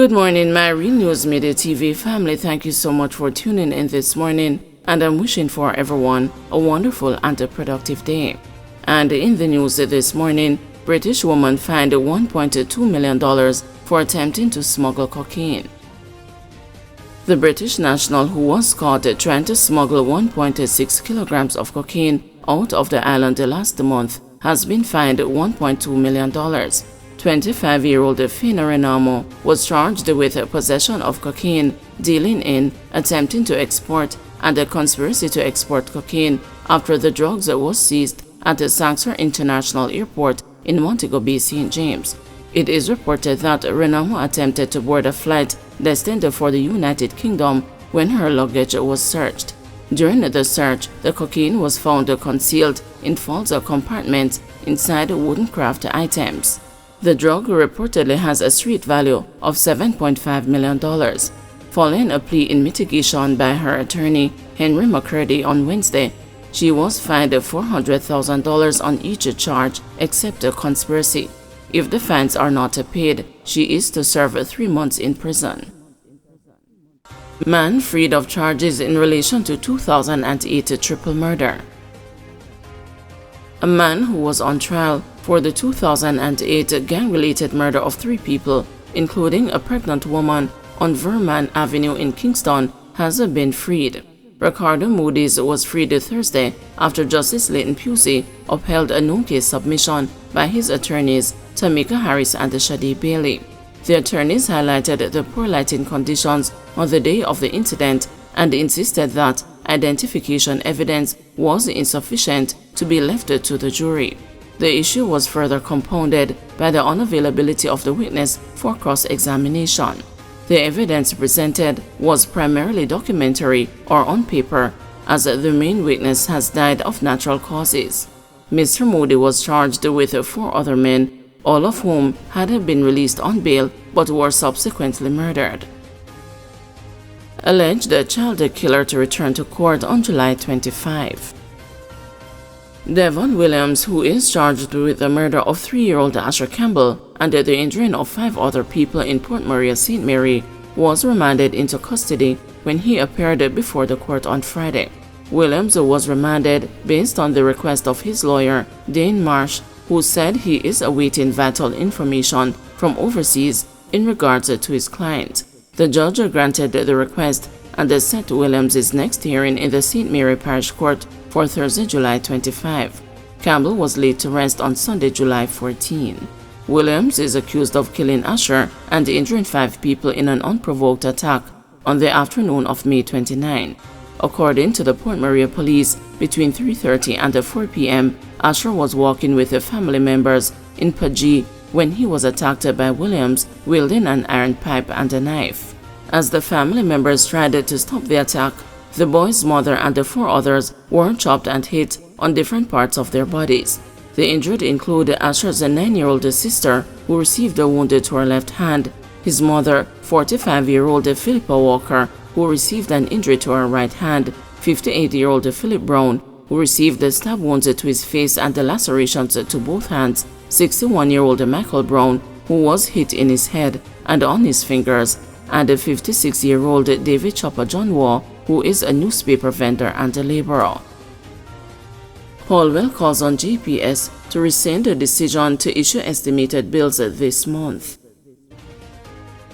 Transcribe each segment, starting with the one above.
Good morning, my Real News Midday TV family. Thank you so much for tuning in this morning, and I'm wishing for everyone a wonderful and a productive day. And in the news this morning, British woman fined $1.2 million for attempting to smuggle cocaine. The British national who was caught trying to smuggle 1.6 kilograms of cocaine out of the island last month has been fined $1.2 million. 25-year-old Fina Renamo was charged with possession of cocaine, dealing in, attempting to export, and a conspiracy to export cocaine after the drugs was seized at the Saxor International Airport in Montego Bay, St. James. It is reported that Renamo attempted to board a flight destined for the United Kingdom when her luggage was searched. During the search, the cocaine was found concealed in false compartments inside wooden craft items. The drug reportedly has a street value of $7.5 million. Following a plea in mitigation by her attorney, Henry McCurdy, on Wednesday, she was fined $400,000 on each charge except a conspiracy. If the fines are not paid, she is to serve 3 months in prison. Man freed of charges in relation to 2008 triple murder. A man who was on trial for the 2008 gang-related murder of 3 people, including a pregnant woman on Verman Avenue in Kingston, has been freed. Ricardo Moody's was freed Thursday after Justice Leighton Pusey upheld a no-case submission by his attorneys Tamika Harris and Shadi Bailey. The attorneys highlighted the poor lighting conditions on the day of the incident and insisted that identification evidence was insufficient to be left to the jury. The issue was further compounded by the unavailability of the witness for cross-examination. The evidence presented was primarily documentary or on paper, as the main witness has died of natural causes. Mr. Moody was charged with 4 other men, all of whom had been released on bail but were subsequently murdered. Alleged child killer to return to court on July 25. Devon Williams, who is charged with the murder of 3-year-old Asher Campbell and the injuring of 5 other people in Port Maria, St. Mary, was remanded into custody when he appeared before the court on Friday. Williams was remanded based on the request of his lawyer, Dane Marsh, who said he is awaiting vital information from overseas in regards to his client. The judge granted the request and set Williams' next hearing in the St. Mary Parish Court for Thursday, July 25. Campbell was laid to rest on Sunday, July 14. Williams is accused of killing Asher and injuring 5 people in an unprovoked attack on the afternoon of May 29. According to the Port Maria police, between 3:30 and 4 p.m., Asher was walking with family members in Pajee when he was attacked by Williams, wielding an iron pipe and a knife. As the family members tried to stop the attack, the boy's mother and the 4 others were chopped and hit on different parts of their bodies. The injured include Asher's 9-year-old sister, who received a wound to her left hand, his mother, 45-year-old Philippa Walker, who received an injury to her right hand, 58-year-old Philip Brown, who received stab wounds to his face and lacerations to both hands, 61-year-old Michael Brown, who was hit in his head and on his fingers, and 56-year-old David Chopper John Waugh, who is a newspaper vendor and a laborer. Paulwell calls on GPS to rescind the decision to issue estimated bills this month.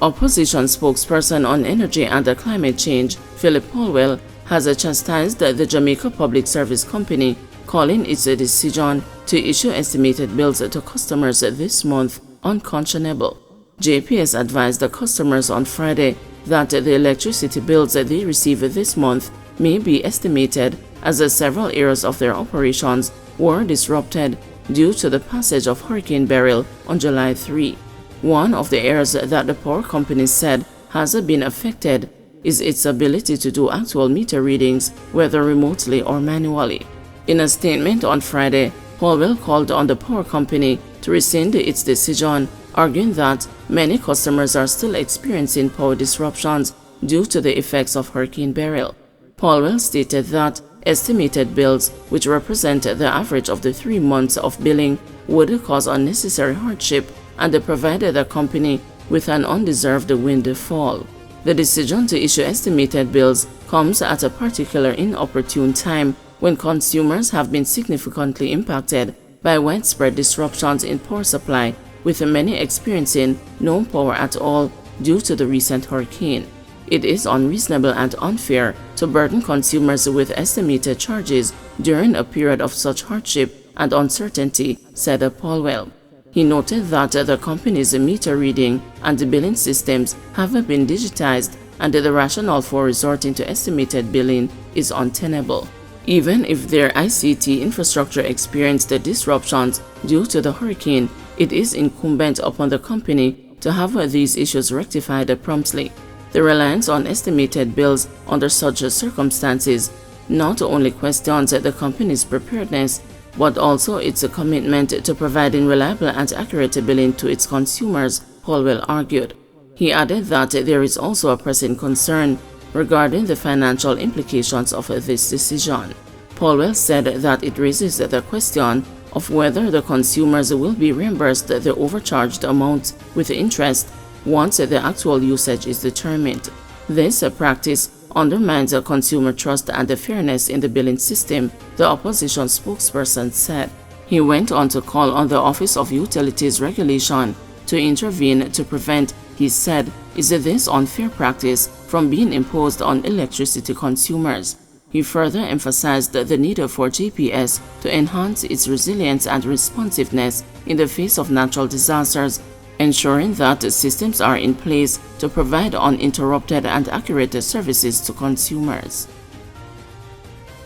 Opposition spokesperson on energy and climate change, Philip Paulwell, has chastised the Jamaica Public Service Company, calling its decision to issue estimated bills to customers this month unconscionable. JPS advised the customers on Friday that the electricity bills they receive this month may be estimated as several areas of their operations were disrupted due to the passage of Hurricane Beryl on July 3. One of the areas that the power company said has been affected is its ability to do actual meter readings, whether remotely or manually. In a statement on Friday, Paulwell called on the power company to rescind its decision, arguing that many customers are still experiencing power disruptions due to the effects of Hurricane Beryl. Paulwell stated that estimated bills, which represent the average of the 3 months of billing, would cause unnecessary hardship and provided the company with an undeserved windfall. The decision to issue estimated bills comes at a particular inopportune time when consumers have been significantly impacted by widespread disruptions in power supply, with many experiencing no power at all due to the recent hurricane. It is unreasonable and unfair to burden consumers with estimated charges during a period of such hardship and uncertainty, said Powell. He noted that the company's meter reading and billing systems have been digitized, and the rationale for resorting to estimated billing is untenable. Even if their ICT infrastructure experienced disruptions due to the hurricane, it is incumbent upon the company to have these issues rectified promptly. The reliance on estimated bills under such circumstances not only questions the company's preparedness, but also its commitment to providing reliable and accurate billing to its consumers, Powell argued. He added that there is also a pressing concern regarding the financial implications of this decision. Powell said that it raises the question of whether the consumers will be reimbursed the overcharged amount with interest once the actual usage is determined. This practice undermines consumer trust and fairness in the billing system, the opposition spokesperson said. He went on to call on the Office of Utilities Regulation to intervene to prevent, he said, this unfair practice from being imposed on electricity consumers. He further emphasized the need for GPS to enhance its resilience and responsiveness in the face of natural disasters, ensuring that systems are in place to provide uninterrupted and accurate services to consumers.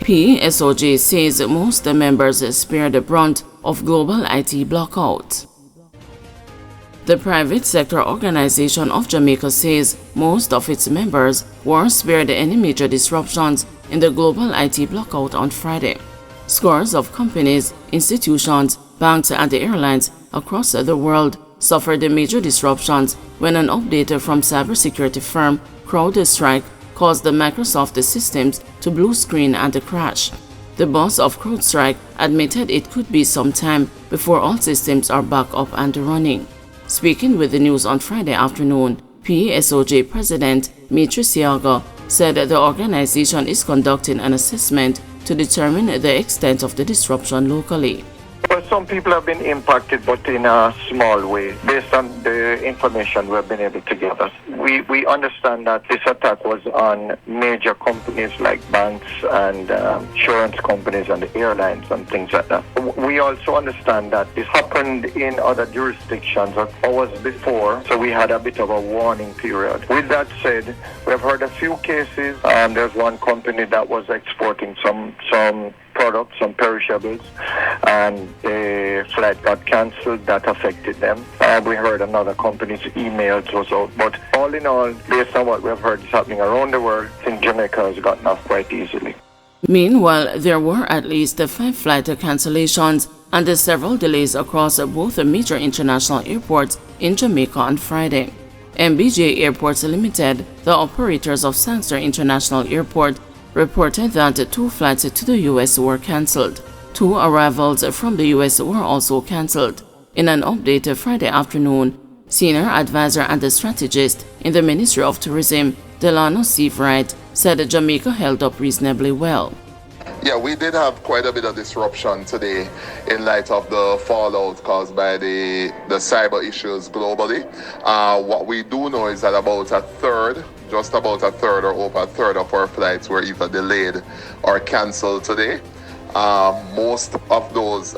PSOJ says most members spare the brunt of global IT blackout. The private sector organization of Jamaica says most of its members were spared any major disruptions in the global IT blackout on Friday. Scores of companies, institutions, banks, and airlines across the world suffered major disruptions when an update from cybersecurity firm CrowdStrike caused the Microsoft systems to blue screen and crash. The boss of CrowdStrike admitted it could be some time before all systems are back up and running. Speaking with the news on Friday afternoon, PSOJ President Mitri Siaga said the organization is conducting an assessment to determine the extent of the disruption locally. Well, some people have been impacted, but in a small way, based on the information we've been able to gather. We understand that this attack was on major companies like banks and insurance companies and the airlines and things like that. We also understand that this happened in other jurisdictions hours before, so we had a bit of a warning period. With that said, we've heard a few cases. There's one company that was exporting some products, some perishables, and the flight got cancelled. That affected them. We heard another company's emails was out. But all in all, based on what we've heard is happening around the world, I think Jamaica has gotten off quite easily. Meanwhile, there were at least 5 flight cancellations and several delays across both major international airports in Jamaica on Friday. MBJ Airports Limited, the operators of Sangster International Airport, reported that 2 flights to the U.S. were cancelled. 2 arrivals from the U.S. were also cancelled. In an update Friday afternoon, senior advisor and strategist in the Ministry of Tourism, Delano Seavright, said Jamaica held up reasonably well. Yeah, we did have quite a bit of disruption today in light of the fallout caused by the cyber issues globally. What we do know is that just about a third or over a third of our flights were either delayed or cancelled today. Most of those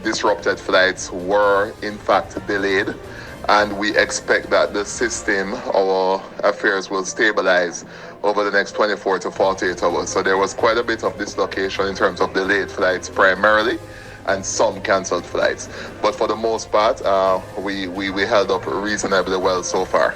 disrupted flights were in fact delayed, and we expect that the system, our affairs, will stabilize over the next 24 to 48 hours. So there was quite a bit of dislocation in terms of delayed flights primarily, and some cancelled flights. But for the most part, we held up reasonably well so far.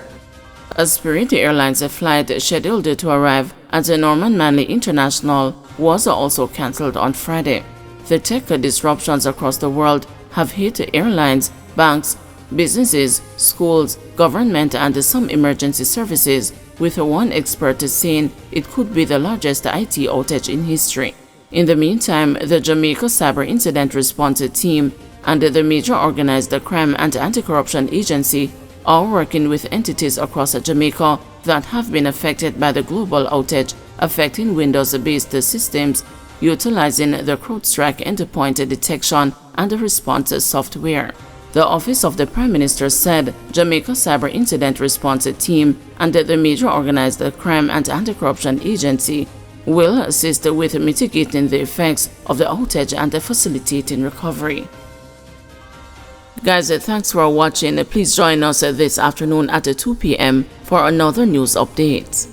A Spirit Airlines flight scheduled to arrive at the Norman Manley International was also cancelled on Friday. The tech disruptions across the world have hit airlines, banks, businesses, schools, government, and some emergency services, with one expert saying it could be the largest IT outage in history. In the meantime, the Jamaica Cyber Incident Response Team and the major organized crime and anti-corruption agency are working with entities across Jamaica that have been affected by the global outage affecting Windows-based systems, utilizing the CrowdStrike endpoint detection and response software. The Office of the Prime Minister said Jamaica Cyber Incident Response Team and the Major Organized Crime and Anti-Corruption Agency will assist with mitigating the effects of the outage and facilitating recovery. Guys, thanks for watching. Please join us this afternoon at 2 p.m. for another news update.